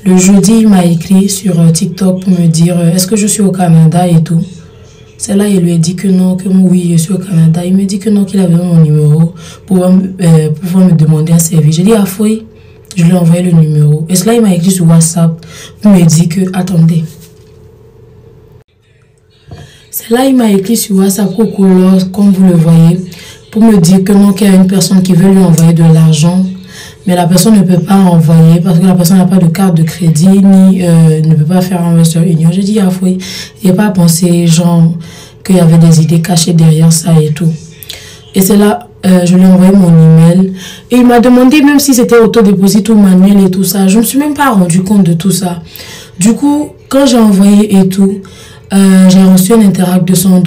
Le jeudi, il m'a écrit sur TikTok pour me dire est-ce que je suis au Canada et tout. C'est là, il lui a dit que non, que oui, je suis au Canada. Il me dit que non, qu'il avait mon numéro pour pouvoir me demander un service. J'ai dit, ah, fouille. Je lui ai envoyé le numéro. Et cela, il m'a écrit sur WhatsApp pour me dire que, attendez. C'est là, il m'a écrit sur WhatsApp au couleur, comme vous le voyez, pour me dire que non, qu'il y a une personne qui veut lui envoyer de l'argent. Mais la personne ne peut pas envoyer parce que la personne n'a pas de carte de crédit ni ne peut pas faire un Western Union. J'ai dit, ah oui, il n'y a pas à penser, genre, qu'il y avait des idées cachées derrière ça et tout. Et c'est là, je lui ai envoyé mon email. Et il m'a demandé même si c'était autodéposit ou manuel et tout ça. Je ne me suis même pas rendu compte de tout ça. Du coup, quand j'ai envoyé et tout, j'ai reçu un Interact de $100.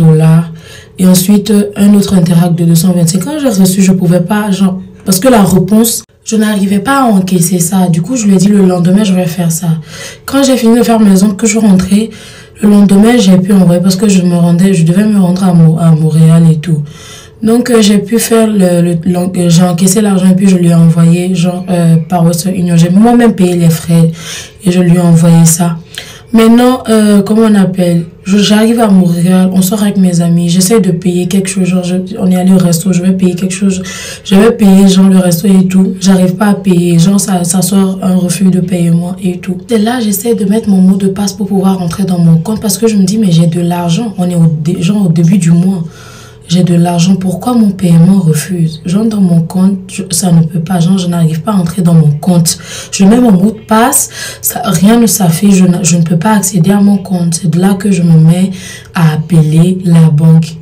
Et ensuite, un autre Interact de 225. Quand j'ai reçu, je ne pouvais pas, genre, parce que la réponse, je n'arrivais pas à encaisser ça. Du coup, je lui ai dit le lendemain, je vais faire ça. Quand j'ai fini de faire mes ongles, que je rentrais, le lendemain, j'ai pu envoyer parce que je devais me rendre à Montréal et tout. Donc, j'ai pu faire j'ai encaissé l'argent et puis je lui ai envoyé, genre, par Western Union. J'ai moi-même payé les frais et je lui ai envoyé ça. Maintenant, comment on appelle? J'arrive à Montréal, on sort avec mes amis, j'essaie de payer quelque chose, genre on est allé au resto, je vais payer quelque chose, je vais payer genre le resto et tout, j'arrive pas à payer, genre ça sort un refus de paiement et tout. Et là, j'essaie de mettre mon mot de passe pour pouvoir rentrer dans mon compte parce que je me dis, mais j'ai de l'argent, on est genre au début du mois. J'ai de l'argent, pourquoi mon paiement refuse? Genre dans mon compte, ça ne peut pas, genre je n'arrive pas à entrer dans mon compte. Je mets mon mot de passe, rien ne s'affiche, je ne peux pas accéder à mon compte. C'est de là que je me mets à appeler la banque.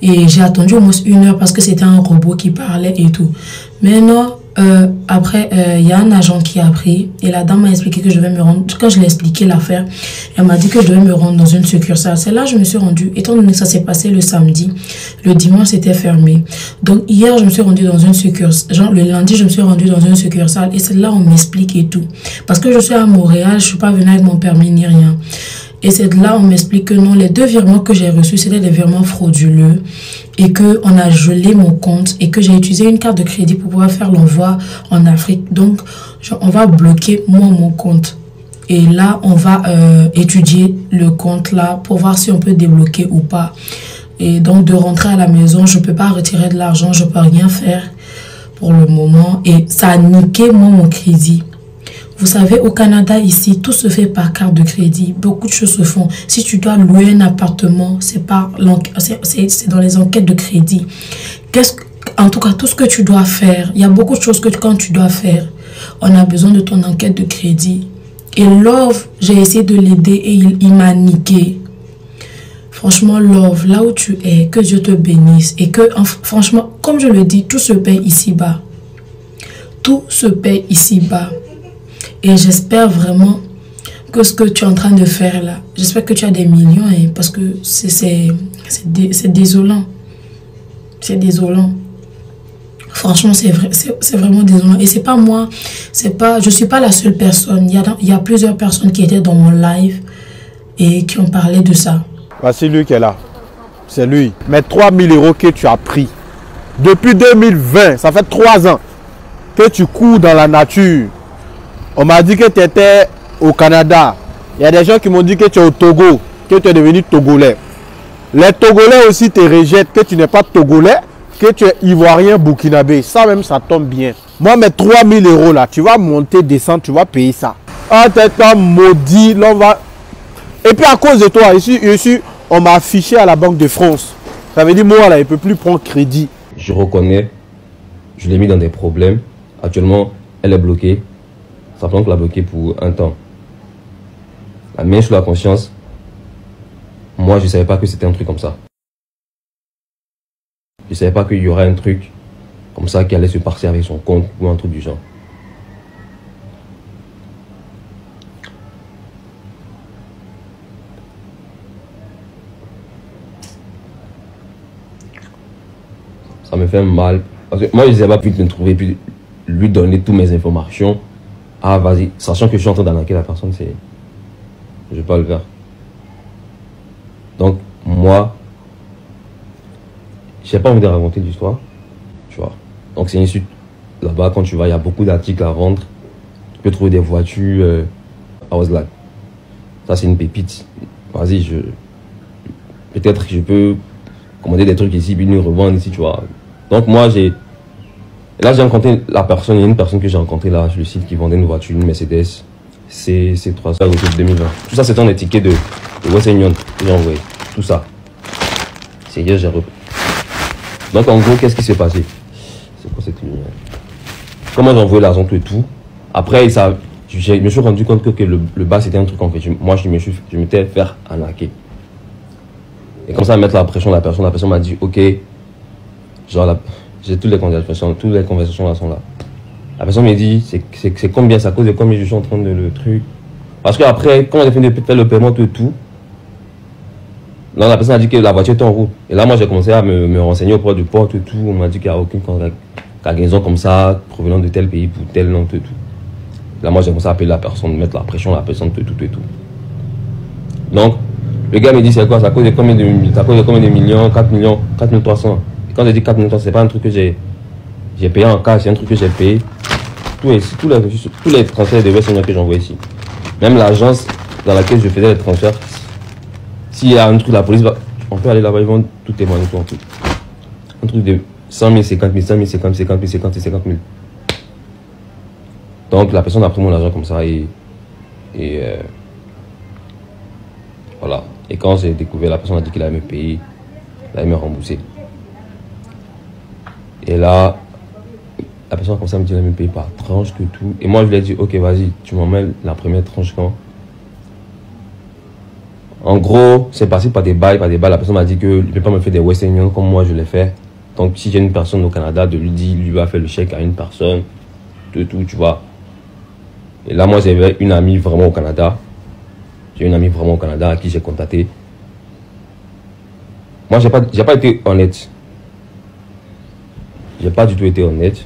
Et j'ai attendu au moins 1 heure parce que c'était un robot qui parlait et tout. Mais non, après, il y a un agent qui a pris et la dame m'a expliqué que je devais me rendre. Quand je lui ai expliqué l'affaire, elle m'a dit que je devais me rendre dans une succursale. C'est là que je me suis rendue. Étant donné que ça s'est passé le samedi, le dimanche c'était fermé. Donc hier, je me suis rendue dans une succursale. Genre le lundi, je me suis rendue dans une succursale et c'est là où on m'explique et tout. Parce que je suis à Montréal, je ne suis pas venue avec mon permis ni rien. Et c'est de là on m'explique que non, les 2 virements que j'ai reçus, c'était des virements frauduleux et qu'on a gelé mon compte et que j'ai utilisé une carte de crédit pour pouvoir faire l'envoi en Afrique. Donc, on va bloquer mon compte. Et là, on va étudier le compte là pour voir si on peut débloquer ou pas. Et donc, de rentrer à la maison, je ne peux pas retirer de l'argent, je ne peux rien faire pour le moment. Et ça a niqué mon crédit. Vous savez, au Canada, ici, tout se fait par carte de crédit. Beaucoup de choses se font. Si tu dois louer un appartement, c'est dans les enquêtes de crédit. En tout cas, tout ce que tu dois faire, il y a beaucoup de choses que quand tu dois faire, on a besoin de ton enquête de crédit. Et Love, j'ai essayé de l'aider et il m'a niqué. Franchement, Love, là où tu es, que Dieu te bénisse. Et que, franchement, comme je le dis, tout se paye ici-bas. Tout se paye ici-bas. Et j'espère vraiment que ce que tu es en train de faire là, j'espère que tu as des millions hein, parce que c'est désolant. C'est désolant. Franchement, c'est vraiment désolant. Et c'est pas moi, je suis pas la seule personne. Il y a plusieurs personnes qui étaient dans mon live et qui ont parlé de ça. Voici lui qui est là. C'est lui. Mais 3 000 € que tu as pris. Depuis 2020, ça fait 3 ans que tu cours dans la nature. On m'a dit que tu étais au Canada. Il y a des gens qui m'ont dit que tu es au Togo, que tu es devenu Togolais. Les Togolais aussi te rejettent, que tu n'es pas Togolais, que tu es Ivoirien, Burkinabé. Ça même, ça tombe bien. Moi, mes 3 000 € là, tu vas monter, descendre, tu vas payer ça. Ah, t'es un maudit. Là, on va... Et puis à cause de toi, ici, on m'a affiché à la Banque de France. Ça veut dire, moi, là, il ne peut plus prendre crédit. Je reconnais, je l'ai mis dans des problèmes. Actuellement, elle est bloquée. Ça prend que la bloquer pour un temps. La main sur la conscience, moi je ne savais pas que c'était un truc comme ça. Je ne savais pas qu'il y aurait un truc comme ça qui allait se passer avec son compte ou un truc du genre. Ça me fait mal. Parce que moi je ne sais pas pu me trouver puis lui donner toutes mes informations. Ah vas-y, sachant que je suis en train d'arnaquer la personne, je ne vais pas le faire. Donc moi, je n'ai pas envie de raconter l'histoire, tu vois. Donc c'est une suite. Là-bas, quand tu vas, il y a beaucoup d'articles à vendre. Tu peux trouver des voitures I was like, ça c'est une pépite. Vas-y, peut-être que je peux commander des trucs ici, puis nous revendre ici, tu vois. Donc moi, là, j'ai rencontré la personne, il y a une personne que j'ai rencontrée là sur le site qui vendait une voiture, une Mercedes C300 à côté de 2020. Tout ça, c'était un ticket de Western Union que j'ai envoyé. Tout ça. C'est hier, j'ai repris. Donc en gros, qu'est-ce qui s'est passé? C'est quoi cette lumière? Comment j'ai envoyé l'argent et tout. Après, je me suis rendu compte que le bas, c'était un truc en fait. Moi, je m'étais fait arnaquer. Et comme ça, mettre la pression, la personne m'a dit, ok, genre, j'ai toutes les conversations là sont là. La personne m'a dit, c'est combien, c'est à cause de combien je suis en train de le truc. Parce qu'après, quand j'ai fini de faire le paiement et tout, là, la personne a dit que la voiture était en route. Et là, moi, j'ai commencé à me renseigner auprès du port et tout. On m'a dit qu'il n'y a aucune cargaison comme ça, provenant de tel pays pour tel nom et tout. Là, moi, j'ai commencé à appeler la personne, mettre la pression à la personne et tout et tout. Donc, le gars me dit, c'est quoi, ça cause de combien de millions, 4 millions, 4300. Et quand j'ai dit 4 millions, c'est pas un truc que j'ai payé en cash, c'est un truc que j'ai payé. Tous les transferts de Western que j'envoie ici. Même l'agence dans laquelle je faisais les transferts, s'il y a un truc, la police va, on peut aller là-bas, ils vont tout témoigner, tout en tout. Un truc de 100 000, 50 000, 100 000, 50 000, 50 000, 50 000, 50 000. Donc la personne a pris mon argent comme ça et voilà. Et quand j'ai découvert, la personne a dit qu'il allait me payer, il allait me rembourser. Et là, la personne a commencé à me dire qu'elle me paye par tranche que tout. Et moi je lui ai dit, ok vas-y, tu m'emmènes la première tranche quand. En gros, c'est passé par des bails, La personne m'a dit que ne peut pas me faire des Western Union comme moi je l'ai fait. Donc si j'ai une personne au Canada, de lui dire, lui va faire le chèque à une personne, tout, tu vois. Et là, moi j'avais une amie vraiment au Canada. J'ai une amie vraiment au Canada à qui j'ai contacté. Moi, j'ai pas été honnête. J'ai pas du tout été honnête.